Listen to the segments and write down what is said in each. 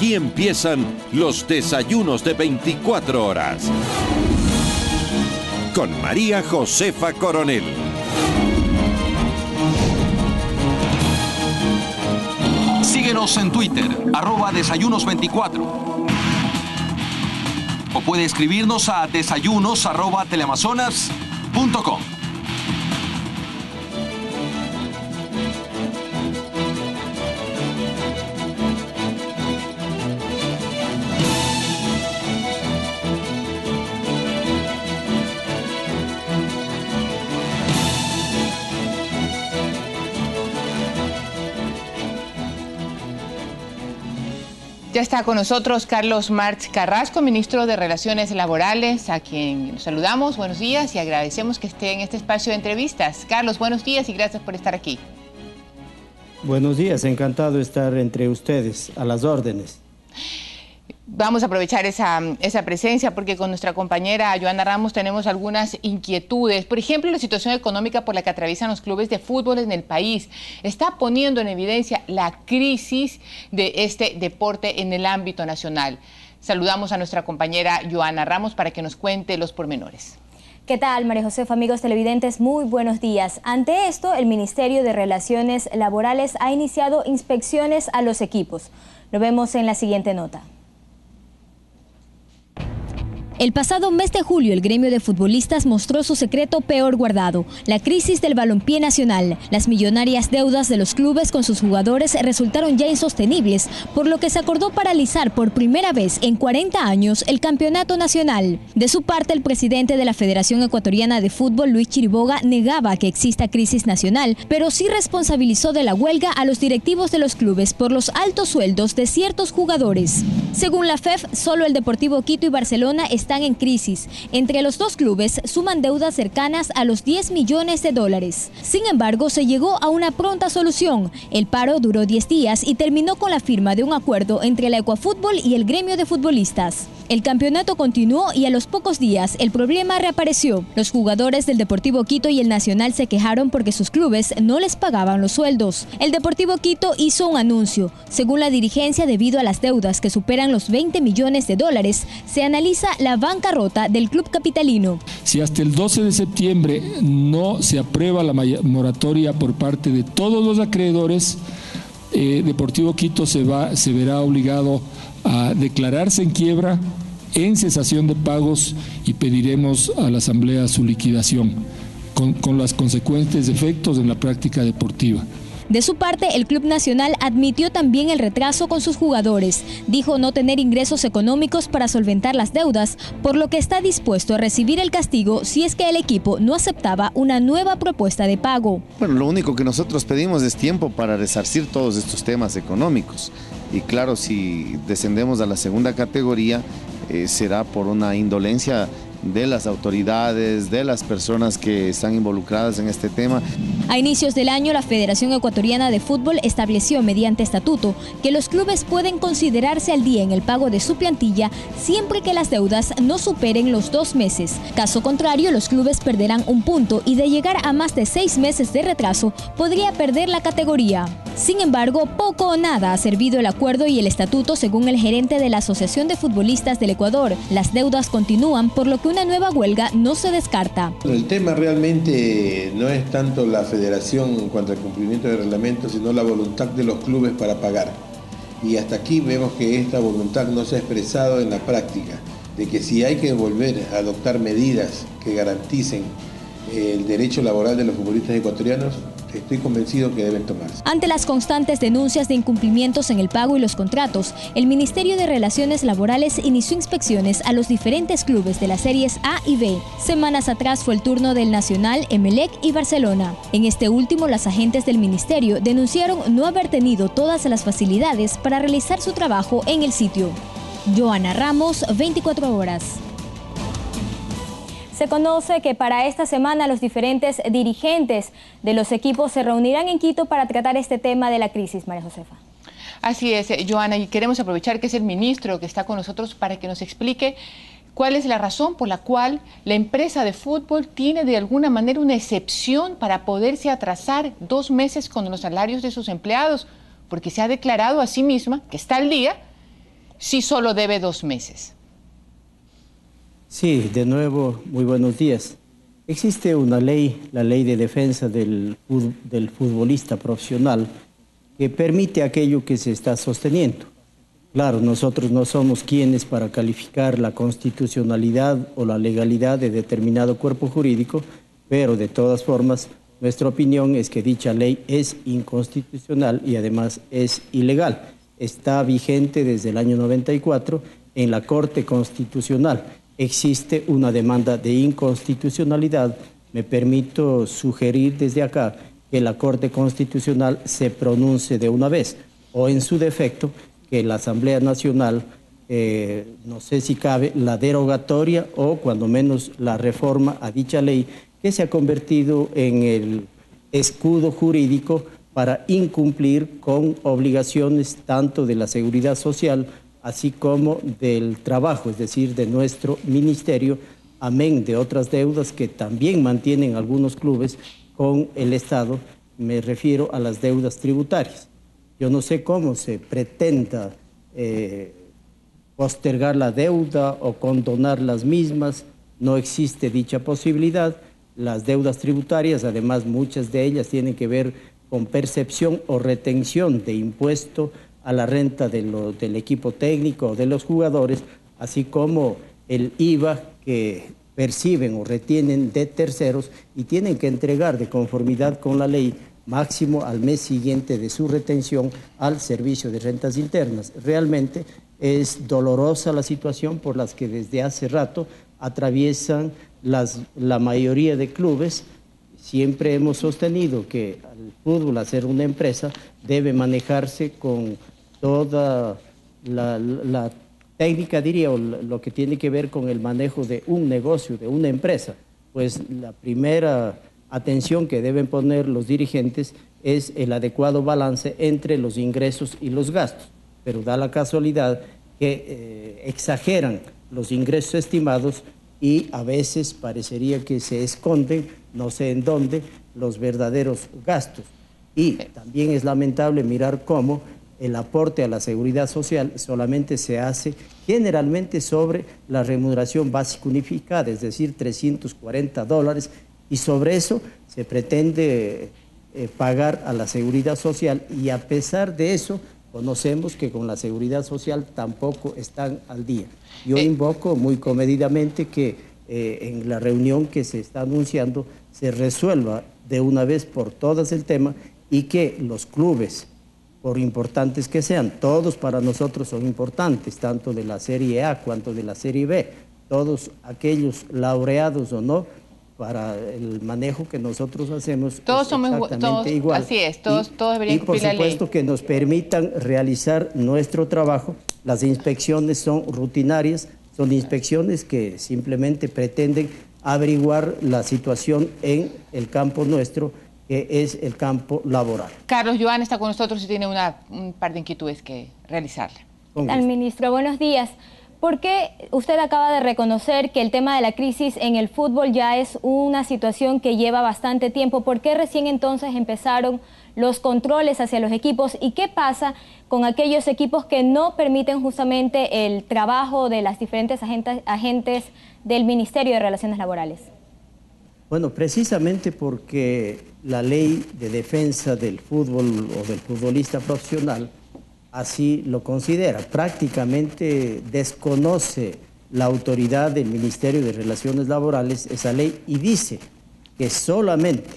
Aquí empiezan los desayunos de 24 horas. Con María Josefa Coronel. Síguenos en Twitter, @desayunos24. O puede escribirnos a desayunos@teleamazonas.com. Ya está con nosotros Carlos March Carrasco, ministro de Relaciones Laborales, a quien saludamos. Buenos días y agradecemos que esté en este espacio de entrevistas. Carlos, buenos días y gracias por estar aquí. Buenos días, encantado de estar entre ustedes, a las órdenes. Vamos a aprovechar esa presencia porque con nuestra compañera Joana Ramos tenemos algunas inquietudes. Por ejemplo, la situación económica por la que atraviesan los clubes de fútbol en el país está poniendo en evidencia la crisis de este deporte en el ámbito nacional. Saludamos a nuestra compañera Joana Ramos para que nos cuente los pormenores. ¿Qué tal, María Josefa? Amigos televidentes, muy buenos días. Ante esto, el Ministerio de Relaciones Laborales ha iniciado inspecciones a los equipos. Lo vemos en la siguiente nota. El pasado mes de julio, el gremio de futbolistas mostró su secreto peor guardado, la crisis del balompié nacional. Las millonarias deudas de los clubes con sus jugadores resultaron ya insostenibles, por lo que se acordó paralizar por primera vez en 40 años el campeonato nacional. De su parte, el presidente de la Federación Ecuatoriana de Fútbol, Luis Chiriboga, negaba que exista crisis nacional, pero sí responsabilizó de la huelga a los directivos de los clubes por los altos sueldos de ciertos jugadores. Según la FEF, solo el Deportivo Quito y Barcelona están en crisis. Entre los dos clubes suman deudas cercanas a los 10 millones de dólares. Sin embargo, se llegó a una pronta solución. El paro duró 10 días y terminó con la firma de un acuerdo entre la Ecuafútbol y el gremio de futbolistas. El campeonato continuó y a los pocos días el problema reapareció. Los jugadores del Deportivo Quito y el Nacional se quejaron porque sus clubes no les pagaban los sueldos. El Deportivo Quito hizo un anuncio. Según la dirigencia, debido a las deudas que superan los 20 millones de dólares, se analiza la bancarrota del club capitalino. Si hasta el 12 de septiembre no se aprueba la moratoria por parte de todos los acreedores, Deportivo Quito se verá obligado a declararse en quiebra, en cesación de pagos, y pediremos a la Asamblea su liquidación, con los consecuentes efectos en la práctica deportiva. De su parte, el Club Nacional admitió también el retraso con sus jugadores. Dijo no tener ingresos económicos para solventar las deudas, por lo que está dispuesto a recibir el castigo si es que el equipo no aceptaba una nueva propuesta de pago. Bueno, lo único que nosotros pedimos es tiempo para resarcir todos estos temas económicos. Y claro, si descendemos a la segunda categoría, será por una indolencia de las autoridades, de las personas que están involucradas en este tema. A inicios del año, la Federación Ecuatoriana de Fútbol estableció mediante estatuto que los clubes pueden considerarse al día en el pago de su plantilla siempre que las deudas no superen los 2 meses. Caso contrario, los clubes perderán un punto y de llegar a más de 6 meses de retraso, podría perder la categoría. Sin embargo, poco o nada ha servido el acuerdo y el estatuto, según el gerente de la Asociación de Futbolistas del Ecuador. Las deudas continúan, por lo que una nueva huelga no se descarta. El tema realmente no es tanto la federación en cuanto al cumplimiento del reglamento, sino la voluntad de los clubes para pagar. Y hasta aquí vemos que esta voluntad no se ha expresado en la práctica, de que si hay que volver a adoptar medidas que garanticen el derecho laboral de los futbolistas ecuatorianos, estoy convencido que deben tomarse. Ante las constantes denuncias de incumplimientos en el pago y los contratos, el Ministerio de Relaciones Laborales inició inspecciones a los diferentes clubes de las series A y B. Semanas atrás fue el turno del Nacional, Emelec y Barcelona. En este último, las agentes del ministerio denunciaron no haber tenido todas las facilidades para realizar su trabajo en el sitio. Joana Ramos, 24 horas. Se conoce que para esta semana los diferentes dirigentes de los equipos se reunirán en Quito para tratar este tema de la crisis, María Josefa. Así es, Joana, y queremos aprovechar que es el ministro que está con nosotros para que nos explique cuál es la razón por la cual la empresa de fútbol tiene de alguna manera una excepción para poderse atrasar 2 meses con los salarios de sus empleados, porque se ha declarado a sí misma que está al día si solo debe 2 meses? Sí, de nuevo, muy buenos días. Existe una ley, la Ley de Defensa del Futbolista Profesional, que permite aquello que se está sosteniendo. Claro, nosotros no somos quienes para calificar la constitucionalidad o la legalidad de determinado cuerpo jurídico, pero de todas formas, nuestra opinión es que dicha ley es inconstitucional y además es ilegal. Está vigente desde el año 94 en la Corte Constitucional. Existe una demanda de inconstitucionalidad. Me permito sugerir desde acá que la Corte Constitucional se pronuncie de una vez, o en su defecto, que la Asamblea Nacional, no sé si cabe, la derogatoria o cuando menos la reforma a dicha ley, que se ha convertido en el escudo jurídico para incumplir con obligaciones tanto de la seguridad social así como del trabajo, es decir, de nuestro ministerio, amén de otras deudas que también mantienen algunos clubes con el Estado. Me refiero a las deudas tributarias. Yo no sé cómo se pretenda postergar la deuda o condonar las mismas, no existe dicha posibilidad. Las deudas tributarias, además muchas de ellas tienen que ver con percepción o retención de impuesto a la renta del equipo técnico o de los jugadores, así como el IVA que perciben o retienen de terceros y tienen que entregar de conformidad con la ley máximo al mes siguiente de su retención al Servicio de Rentas Internas. Realmente es dolorosa la situación por las que desde hace rato atraviesan la mayoría de clubes. Siempre hemos sostenido que al fútbol, al ser una empresa, debe manejarse con toda la técnica, diría, o lo que tiene que ver con el manejo de un negocio, de una empresa. Pues la primera atención que deben poner los dirigentes es el adecuado balance entre los ingresos y los gastos, pero da la casualidad que exageran los ingresos estimados y a veces parecería que se esconden, no sé en dónde, los verdaderos gastos. Y también es lamentable mirar cómo el aporte a la seguridad social solamente se hace generalmente sobre la remuneración básica unificada, es decir, $340, y sobre eso se pretende pagar a la seguridad social, y a pesar de eso conocemos que con la seguridad social tampoco están al día. Yo invoco muy comedidamente que en la reunión que se está anunciando se resuelva de una vez por todas el tema y que los clubes, por importantes que sean, todos para nosotros son importantes, tanto de la Serie A cuanto de la Serie B, todos aquellos laureados o no, para el manejo que nosotros hacemos todos somos exactamente igual. Así es, todos deberían cumplir la ley. Y por supuesto que nos permitan realizar nuestro trabajo. Las inspecciones son rutinarias, son inspecciones que simplemente pretenden averiguar la situación en el campo nuestro, que es el campo laboral. Carlos Joan está con nosotros y tiene un par de inquietudes que realizarle. Al ministro, buenos días. ¿Por qué usted acaba de reconocer que el tema de la crisis en el fútbol ya es una situación que lleva bastante tiempo? ¿Por qué recién entonces empezaron los controles hacia los equipos? ¿Y qué pasa con aquellos equipos que no permiten justamente el trabajo de las diferentes agentes del Ministerio de Relaciones Laborales? Bueno, precisamente porque la ley de defensa del fútbol o del futbolista profesional así lo considera. Prácticamente desconoce la autoridad del Ministerio de Relaciones Laborales esa ley y dice que solamente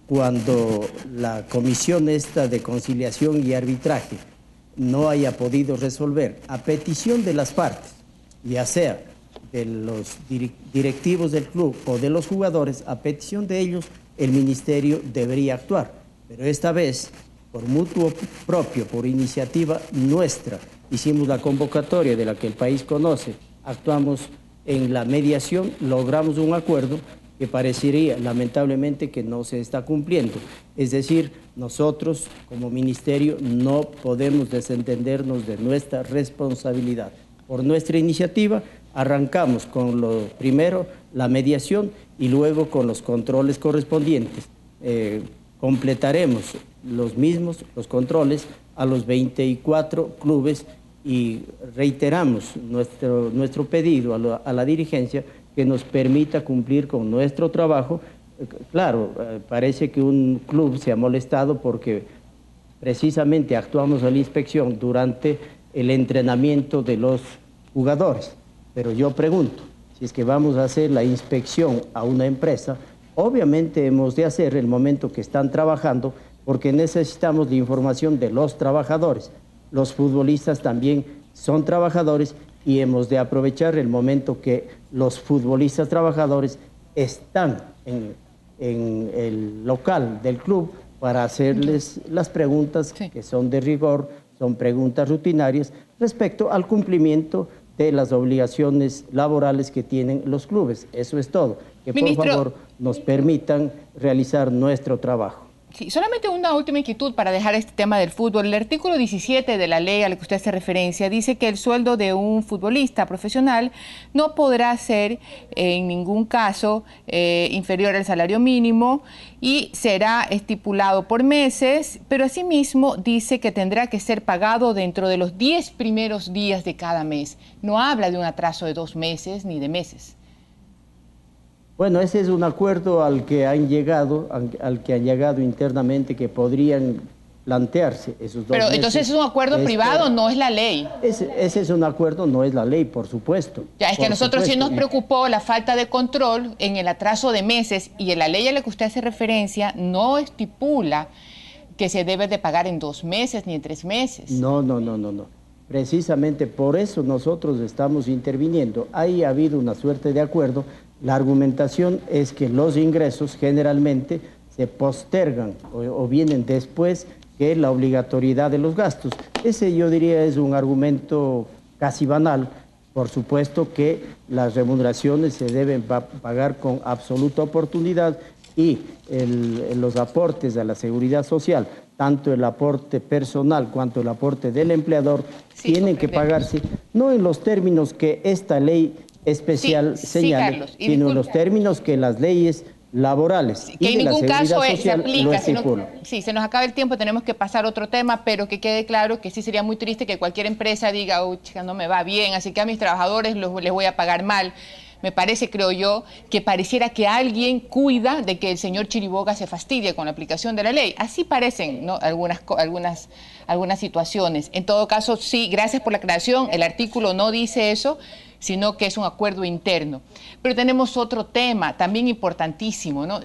cuando la comisión esta de conciliación y arbitraje no haya podido resolver a petición de las partes, ya sea de los directivos del club o de los jugadores, a petición de ellos, el ministerio debería actuar. Pero esta vez, por mutuo propio, por iniciativa nuestra, hicimos la convocatoria de la que el país conoce, actuamos en la mediación, logramos un acuerdo que parecería lamentablemente que no se está cumpliendo. Es decir, nosotros como ministerio no podemos desentendernos de nuestra responsabilidad. Por nuestra iniciativa arrancamos con lo primero, la mediación, y luego con los controles correspondientes. Completaremos los controles a los 24 clubes y reiteramos nuestro pedido a la dirigencia que nos permita cumplir con nuestro trabajo. Claro, parece que un club se ha molestado porque precisamente actuamos a la inspección durante el entrenamiento de los jugadores. Pero yo pregunto, si es que vamos a hacer la inspección a una empresa, obviamente hemos de hacer el momento que están trabajando, porque necesitamos la información de los trabajadores. Los futbolistas también son trabajadores y hemos de aprovechar el momento que los futbolistas trabajadores están en el local del club para hacerles las preguntas que son de rigor, son preguntas rutinarias respecto al cumplimiento de las obligaciones laborales que tienen los clubes. Eso es todo. Que Ministro, por favor nos permitan realizar nuestro trabajo. Sí, solamente una última inquietud para dejar este tema del fútbol. El artículo 17 de la ley a la que usted hace referencia dice que el sueldo de un futbolista profesional no podrá ser en ningún caso inferior al salario mínimo y será estipulado por meses, pero asimismo dice que tendrá que ser pagado dentro de los 10 primeros días de cada mes. No habla de un atraso de 2 meses ni de meses. Bueno, ese es un acuerdo al que han llegado internamente, que podrían plantearse esos 2 meses. Pero entonces es un acuerdo privado, no es la ley. Ese es un acuerdo, no es la ley, por supuesto. Ya, es que a nosotros sí nos preocupó la falta de control en el atraso de meses, y en la ley a la que usted hace referencia no estipula que se debe de pagar en 2 meses ni en 3 meses. No. Precisamente por eso nosotros estamos interviniendo. Ahí ha habido una suerte de acuerdo. La argumentación es que los ingresos generalmente se postergan o vienen después que la obligatoriedad de los gastos. Ese, yo diría, es un argumento casi banal. Por supuesto que las remuneraciones se deben pagar con absoluta oportunidad, y los aportes a la seguridad social, tanto el aporte personal cuanto el aporte del empleador, tienen que pagarse no en los términos que esta ley especial señala, Carlos, sino en los términos que las leyes laborales que y en de la ningún seguridad caso social se lo aplica. estipulan. Sí, se nos acaba el tiempo, tenemos que pasar a otro tema, pero que quede claro que sí sería muy triste que cualquier empresa diga, oh, chica, no me va bien, así que a mis trabajadores les voy a pagar mal. Me parece, creo yo, que pareciera que alguien cuida de que el señor Chiriboga se fastidie con la aplicación de la ley. Así parecen, ¿no?, algunas situaciones. En todo caso, sí, gracias por la aclaración. El artículo no dice eso, sino que es un acuerdo interno. Pero tenemos otro tema también importantísimo, ¿no?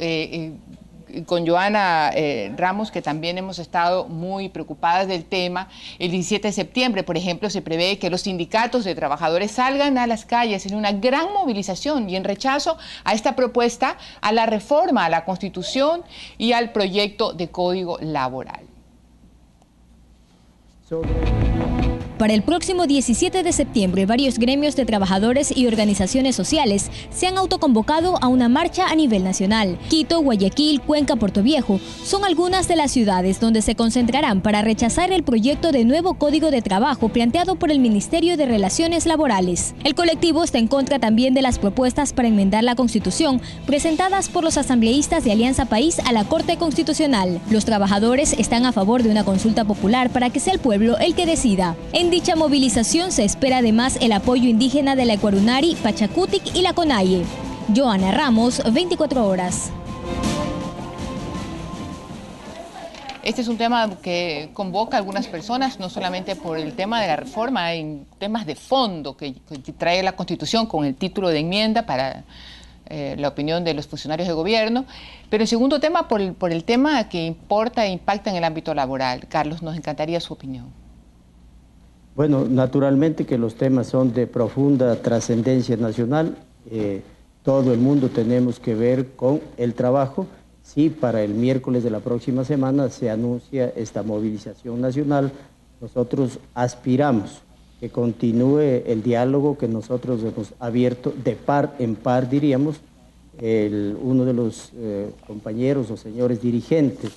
Con Joana Ramos, que también hemos estado muy preocupadas del tema. El 17 de septiembre, por ejemplo, se prevé que los sindicatos de trabajadores salgan a las calles en una gran movilización y en rechazo a esta propuesta, a la reforma a la Constitución y al proyecto de Código Laboral. Para el próximo 17 de septiembre, varios gremios de trabajadores y organizaciones sociales se han autoconvocado a una marcha a nivel nacional. Quito, Guayaquil, Cuenca, Portoviejo son algunas de las ciudades donde se concentrarán para rechazar el proyecto de nuevo Código de Trabajo planteado por el Ministerio de Relaciones Laborales. El colectivo está en contra también de las propuestas para enmendar la Constitución presentadas por los asambleístas de Alianza País a la Corte Constitucional. Los trabajadores están a favor de una consulta popular para que sea el pueblo el que decida. En dicha movilización se espera además el apoyo indígena de la Ecuarunari, Pachacutic y la Conaye. Joana Ramos, 24 horas. Este es un tema que convoca a algunas personas, no solamente por el tema de la reforma, hay temas de fondo que trae la Constitución con el título de enmienda para la opinión de los funcionarios de gobierno, pero el segundo tema por el tema que importa e impacta en el ámbito laboral. Carlos, nos encantaría su opinión. Bueno, naturalmente que los temas son de profunda trascendencia nacional. Todo el mundo tenemos que ver con el trabajo. Sí, para el miércoles de la próxima semana se anuncia esta movilización nacional. Nosotros aspiramos que continúe el diálogo que nosotros hemos abierto de par en par, diríamos. Uno de los compañeros o señores dirigentes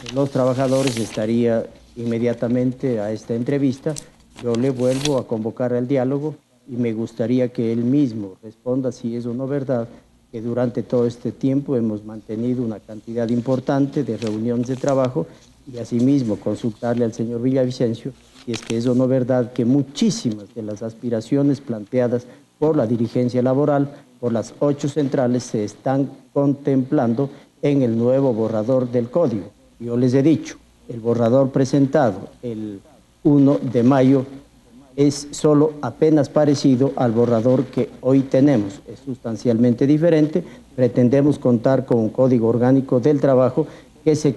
de los trabajadores estaría inmediatamente a esta entrevista. Yo le vuelvo a convocar al diálogo y me gustaría que él mismo responda si es o no verdad que durante todo este tiempo hemos mantenido una cantidad importante de reuniones de trabajo y asimismo consultarle al señor Villavicencio si es que es o no verdad que muchísimas de las aspiraciones planteadas por la dirigencia laboral, por las 8 centrales, se están contemplando en el nuevo borrador del código. Yo les he dicho, el borrador presentado el 1 de mayo es solo apenas parecido al borrador que hoy tenemos. Es sustancialmente diferente. Pretendemos contar con un código orgánico del trabajo que se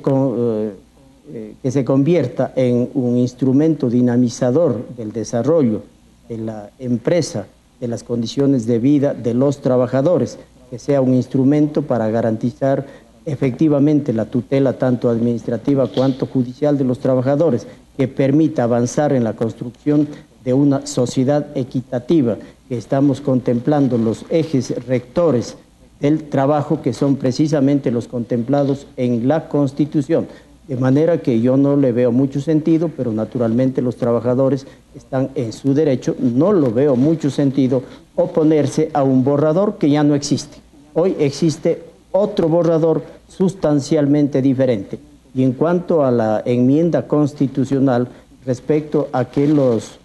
convierta en un instrumento dinamizador del desarrollo de la empresa, de las condiciones de vida de los trabajadores, que sea un instrumento para garantizar efectivamente la tutela tanto administrativa cuanto judicial de los trabajadores, que permita avanzar en la construcción de una sociedad equitativa, que estamos contemplando los ejes rectores del trabajo, que son precisamente los contemplados en la Constitución. De manera que yo no le veo mucho sentido, pero naturalmente los trabajadores están en su derecho. No lo veo mucho sentido oponerse a un borrador que ya no existe. Hoy existe otro borrador sustancialmente diferente. Y en cuanto a la enmienda constitucional, respecto a que los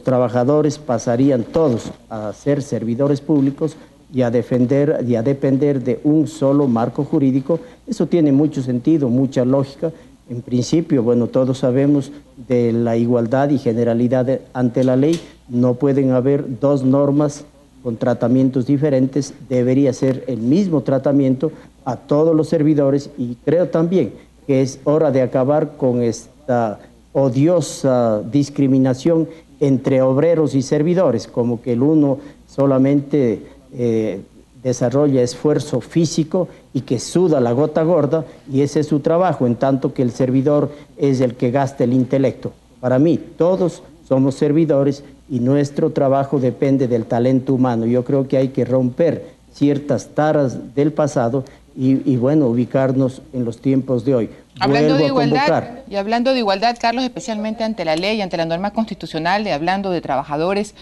trabajadores pasarían todos a ser servidores públicos y a depender de un solo marco jurídico, eso tiene mucho sentido, mucha lógica. En principio, bueno, todos sabemos de la igualdad y generalidad ante la ley. No pueden haber dos normas con tratamientos diferentes, debería ser el mismo tratamiento a todos los servidores, y creo también que es hora de acabar con esta odiosa discriminación entre obreros y servidores, como que el uno solamente desarrolla esfuerzo físico y que suda la gota gorda, y ese es su trabajo, en tanto que el servidor es el que gasta el intelecto. Para mí, todos somos servidores y nuestro trabajo depende del talento humano. Yo creo que hay que romper ciertas taras del pasado y bueno, ubicarnos en los tiempos de hoy. Hablando de igualdad, y hablando de igualdad, Carlos, especialmente ante la ley, ante la norma constitucional, hablando de trabajadores,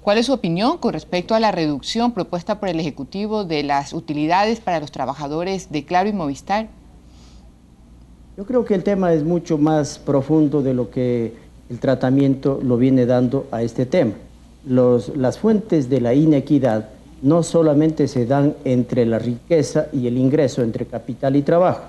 ¿cuál es su opinión con respecto a la reducción propuesta por el Ejecutivo de las utilidades para los trabajadores de Claro y Movistar? Yo creo que el tema es mucho más profundo de lo que el tratamiento lo viene dando a este tema. Las fuentes de la inequidad no solamente se dan entre la riqueza y el ingreso, entre capital y trabajo.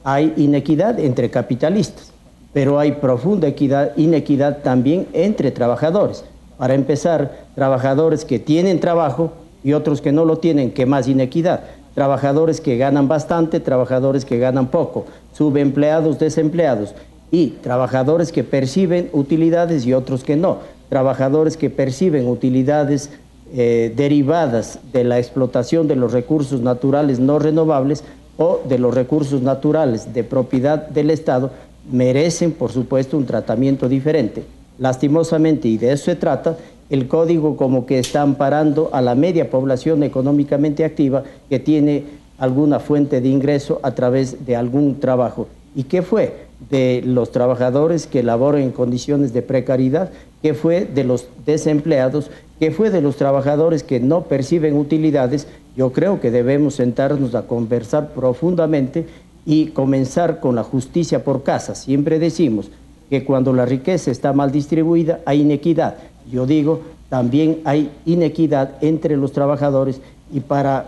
Hay inequidad entre capitalistas, pero hay profunda inequidad también entre trabajadores. Para empezar, trabajadores que tienen trabajo y otros que no lo tienen, ¿qué más inequidad? Trabajadores que ganan bastante, trabajadores que ganan poco, subempleados, desempleados, y trabajadores que perciben utilidades y otros que no, trabajadores que perciben utilidades derivadas de la explotación de los recursos naturales no renovables o de los recursos naturales de propiedad del Estado, merecen, por supuesto, un tratamiento diferente. Lastimosamente, y de eso se trata, el código como que está amparando a la media población económicamente activa que tiene alguna fuente de ingreso a través de algún trabajo. ¿Y qué fue de los trabajadores que laboran en condiciones de precariedad? ¿Qué fue de los desempleados? ¿Qué fue de los trabajadores que no perciben utilidades? Yo creo que debemos sentarnos a conversar profundamente y comenzar con la justicia por casa. Siempre decimos que cuando la riqueza está mal distribuida hay inequidad. Yo digo, también hay inequidad entre los trabajadores, y para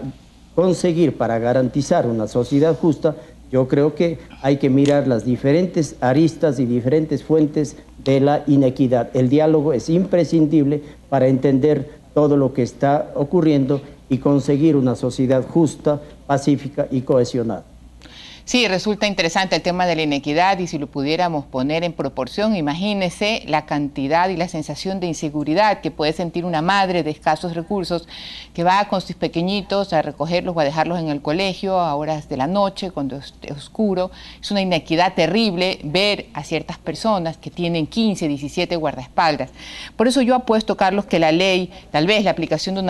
garantizar una sociedad justa, yo creo que hay que mirar las diferentes aristas y diferentes fuentes de la inequidad. El diálogo es imprescindible para entender todo lo que está ocurriendo y conseguir una sociedad justa, pacífica y cohesionada. Sí, resulta interesante el tema de la inequidad, y si lo pudiéramos poner en proporción, imagínese la cantidad y la sensación de inseguridad que puede sentir una madre de escasos recursos que va con sus pequeñitos a recogerlos o a dejarlos en el colegio a horas de la noche cuando es oscuro. Es una inequidad terrible ver a ciertas personas que tienen 15, 17 guardaespaldas. Por eso yo apuesto, Carlos, que la ley, tal vez la aplicación de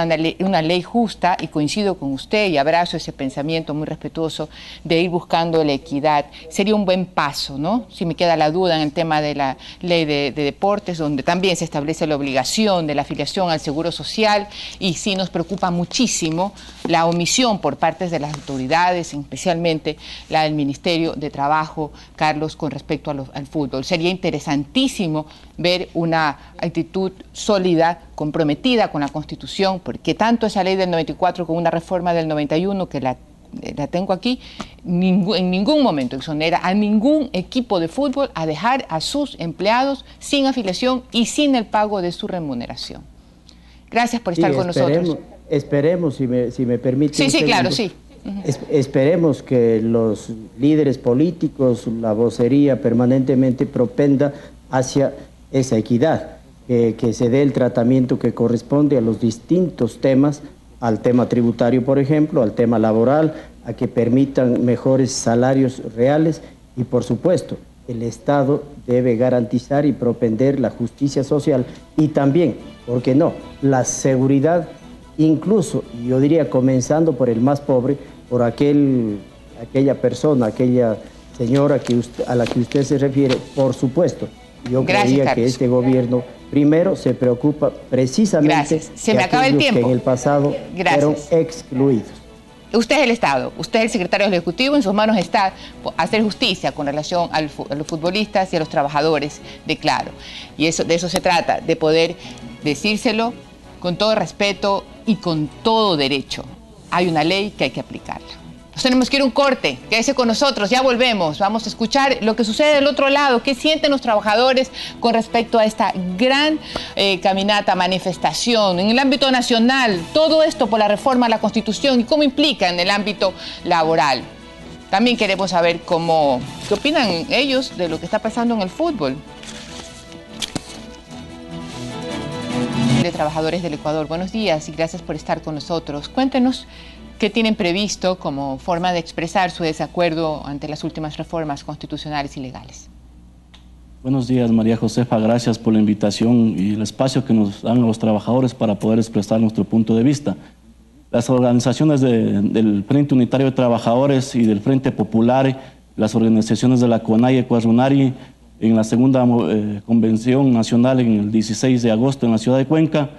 una ley justa, y coincido con usted y abrazo ese pensamiento muy respetuoso de ir buscando buscando la equidad. Sería un buen paso, ¿no? Si me queda la duda en el tema de la ley de deportes, donde también se establece la obligación de la afiliación al Seguro Social, y sí nos preocupa muchísimo la omisión por parte de las autoridades, especialmente la del Ministerio de Trabajo, Carlos, con respecto al fútbol. Sería interesantísimo ver una actitud sólida, comprometida con la Constitución, porque tanto esa ley del 94 como una reforma del 91, que la tengo aquí, en ningún momento exonera a ningún equipo de fútbol a dejar a sus empleados sin afiliación y sin el pago de su remuneración. Gracias por estar con nosotros. Esperemos, si me permite. Sí, sí, claro, sí. Esperemos que los líderes políticos, la vocería permanentemente propenda hacia esa equidad, que se dé el tratamiento que corresponde a los distintos temas, al tema tributario, por ejemplo, al tema laboral, a que permitan mejores salarios reales y, por supuesto, el Estado debe garantizar y propender la justicia social y también, ¿por qué no?, la seguridad, incluso, yo diría, comenzando por el más pobre, por aquella persona, aquella señora a la que usted se refiere. Por supuesto, yo creía que este gobierno primero se preocupa precisamente se me acaba el tiempo. Que en el pasado fueron excluidos. Usted es el Estado, usted es el secretario ejecutivo, en sus manos está hacer justicia con relación a los futbolistas y a los trabajadores de Claro. Y de eso se trata, de poder decírselo con todo respeto y con todo derecho. Hay una ley que hay que aplicarla. Nos tenemos que ir a un corte, quédese con nosotros, ya volvemos. Vamos a escuchar lo que sucede del otro lado, qué sienten los trabajadores con respecto a esta gran caminata, manifestación en el ámbito nacional, todo esto por la reforma a la Constitución y cómo implica en el ámbito laboral. También queremos saber qué opinan ellos de lo que está pasando en el fútbol. De Trabajadores del Ecuador, buenos días y gracias por estar con nosotros. Cuéntenos qué tienen previsto como forma de expresar su desacuerdo ante las últimas reformas constitucionales y legales. Buenos días, María Josefa, gracias por la invitación y el espacio que nos dan los trabajadores para poder expresar nuestro punto de vista. Las organizaciones del Frente Unitario de Trabajadores y del Frente Popular, las organizaciones de la CONAI Ecuarunari, en la segunda convención nacional en el 16 de agosto en la ciudad de Cuenca,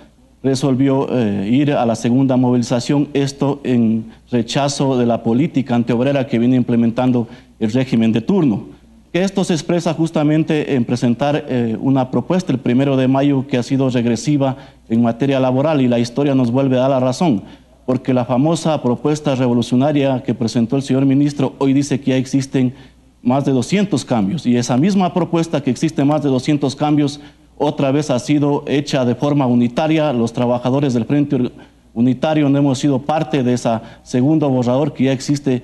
resolvió ir a la segunda movilización, esto en rechazo de la política antiobrera que viene implementando el régimen de turno. Que esto se expresa justamente en presentar una propuesta el 1 de mayo que ha sido regresiva en materia laboral, y la historia nos vuelve a dar la razón, porque la famosa propuesta revolucionaria que presentó el señor ministro hoy dice que ya existen más de 200 cambios, y esa misma propuesta que existe más de 200 cambios otra vez ha sido hecha de forma unitaria. Los trabajadores del Frente Unitario no hemos sido parte de ese segundo borrador que ya existe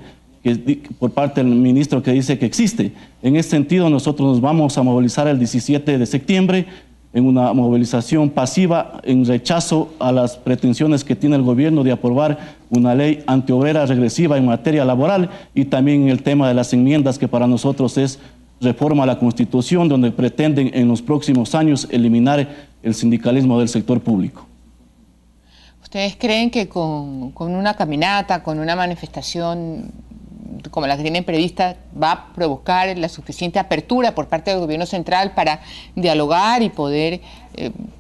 por parte del ministro que dice que existe. En ese sentido, nosotros nos vamos a movilizar el 17 de septiembre en una movilización pasiva en rechazo a las pretensiones que tiene el gobierno de aprobar una ley antiobrera regresiva en materia laboral, y también en el tema de las enmiendas que para nosotros es reforma a la Constitución, donde pretenden en los próximos años eliminar el sindicalismo del sector público. ¿Ustedes creen que con una caminata, con una manifestación como la que tienen prevista, va a provocar la suficiente apertura por parte del gobierno central para dialogar y poder,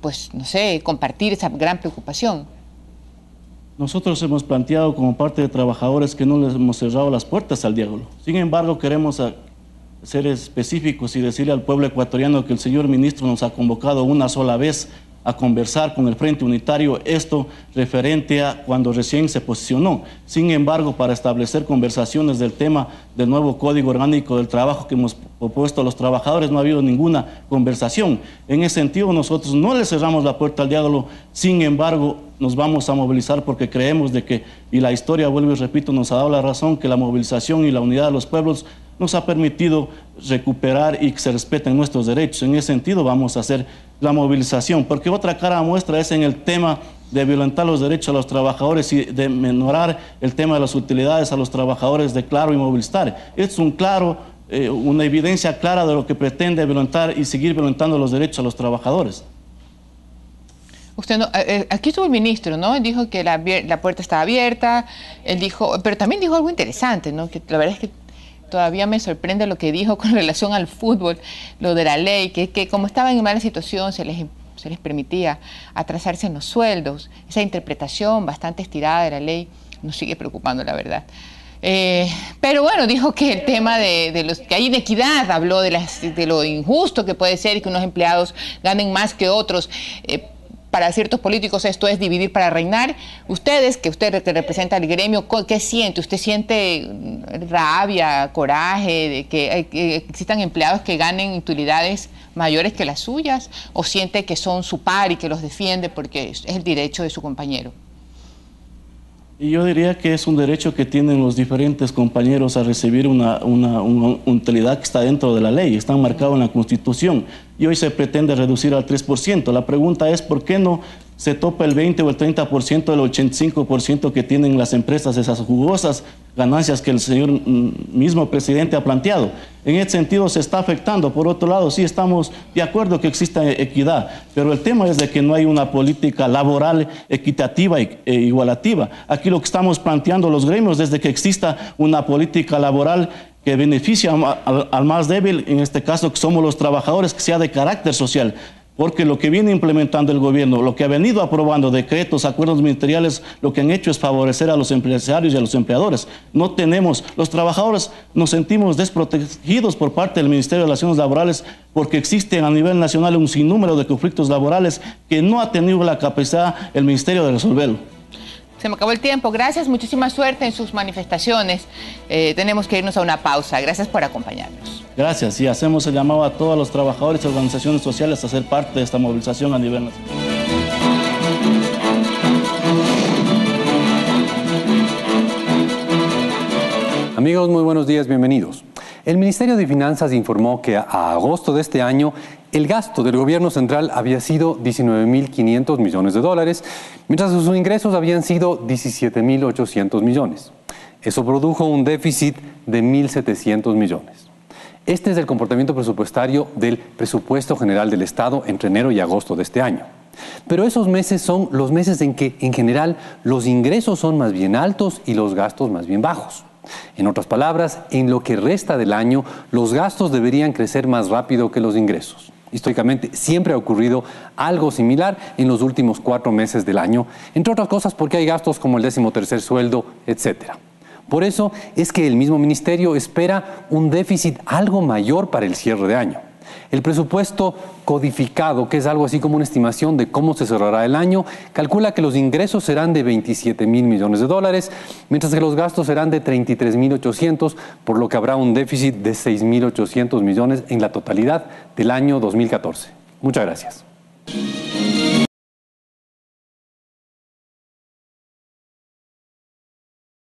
pues, no sé, compartir esa gran preocupación? Nosotros hemos planteado como parte de trabajadores que no les hemos cerrado las puertas al diálogo. Sin embargo, queremos ser específicos y decirle al pueblo ecuatoriano que el señor ministro nos ha convocado una sola vez a conversar con el Frente Unitario, esto referente a cuando recién se posicionó. Sin embargo, para establecer conversaciones del tema del nuevo Código Orgánico del Trabajo que hemos propuesto a los trabajadores, no ha habido ninguna conversación. En ese sentido, nosotros no le cerramos la puerta al diálogo. Sin embargo, nos vamos a movilizar porque creemos de que, y la historia, vuelvo y repito, nos ha dado la razón, que la movilización y la unidad de los pueblos nos ha permitido recuperar y que se respeten nuestros derechos. En ese sentido vamos a hacer la movilización, porque otra cara muestra es en el tema de violentar los derechos a los trabajadores y de menorar el tema de las utilidades a los trabajadores de Claro y Movistar. Es una evidencia clara de lo que pretende violentar y seguir violentando los derechos a los trabajadores. Usted no, aquí estuvo el ministro, ¿no? Él dijo que la puerta estaba abierta, él dijo, pero también dijo algo interesante, ¿no? Que la verdad es que todavía me sorprende lo que dijo con relación al fútbol, lo de la ley, que como estaban en mala situación se les permitía atrasarse en los sueldos. Esa interpretación bastante estirada de la ley nos sigue preocupando, la verdad. Pero bueno, dijo que el tema de los que hay inequidad, habló de lo injusto que puede ser que unos empleados ganen más que otros. Para ciertos políticos esto es dividir para reinar. Usted que representa al gremio, ¿qué siente? ¿Usted siente rabia, coraje de que existan empleados que ganen utilidades mayores que las suyas? ¿O siente que son su par y que los defiende porque es el derecho de su compañero? Y yo diría que es un derecho que tienen los diferentes compañeros a recibir una utilidad que está dentro de la ley, está marcado en la Constitución, y hoy se pretende reducir al 3%. La pregunta es, ¿por qué no se topa el 20 o el 30% del 85% que tienen las empresas, esas jugosas ganancias que el señor mismo presidente ha planteado? En ese sentido se está afectando. Por otro lado, sí estamos de acuerdo que exista equidad, pero el tema es de que no hay una política laboral equitativa e igualativa. Aquí lo que estamos planteando los gremios, desde que exista una política laboral que beneficia al más débil, en este caso que somos los trabajadores, que sea de carácter social. Porque lo que viene implementando el gobierno, lo que ha venido aprobando decretos, acuerdos ministeriales, lo que han hecho es favorecer a los empresarios y a los empleadores. No tenemos, los trabajadores nos sentimos desprotegidos por parte del Ministerio de Relaciones Laborales porque existen a nivel nacional un sinnúmero de conflictos laborales que no ha tenido la capacidad el Ministerio de resolverlo. Se me acabó el tiempo. Gracias, muchísima suerte en sus manifestaciones. Tenemos que irnos a una pausa. Gracias por acompañarnos. Gracias, y hacemos el llamado a todos los trabajadores y organizaciones sociales a ser parte de esta movilización a nivel nacional. Amigos, muy buenos días, bienvenidos. El Ministerio de Finanzas informó que a agosto de este año el gasto del gobierno central había sido 19.500 millones de dólares, mientras sus ingresos habían sido 17.800 millones. Eso produjo un déficit de 1.700 millones. Este es el comportamiento presupuestario del presupuesto general del Estado entre enero y agosto de este año. Pero esos meses son los meses en que, en general, los ingresos son más bien altos y los gastos más bien bajos. En otras palabras, en lo que resta del año, los gastos deberían crecer más rápido que los ingresos. Históricamente siempre ha ocurrido algo similar en los últimos 4 meses del año, entre otras cosas porque hay gastos como el 13º sueldo, etc. Por eso es que el mismo ministerio espera un déficit algo mayor para el cierre de año. El presupuesto codificado, que es algo así como una estimación de cómo se cerrará el año, calcula que los ingresos serán de 27.000 millones de dólares, mientras que los gastos serán de 33.800, por lo que habrá un déficit de 6.800 millones en la totalidad del año 2014. Muchas gracias.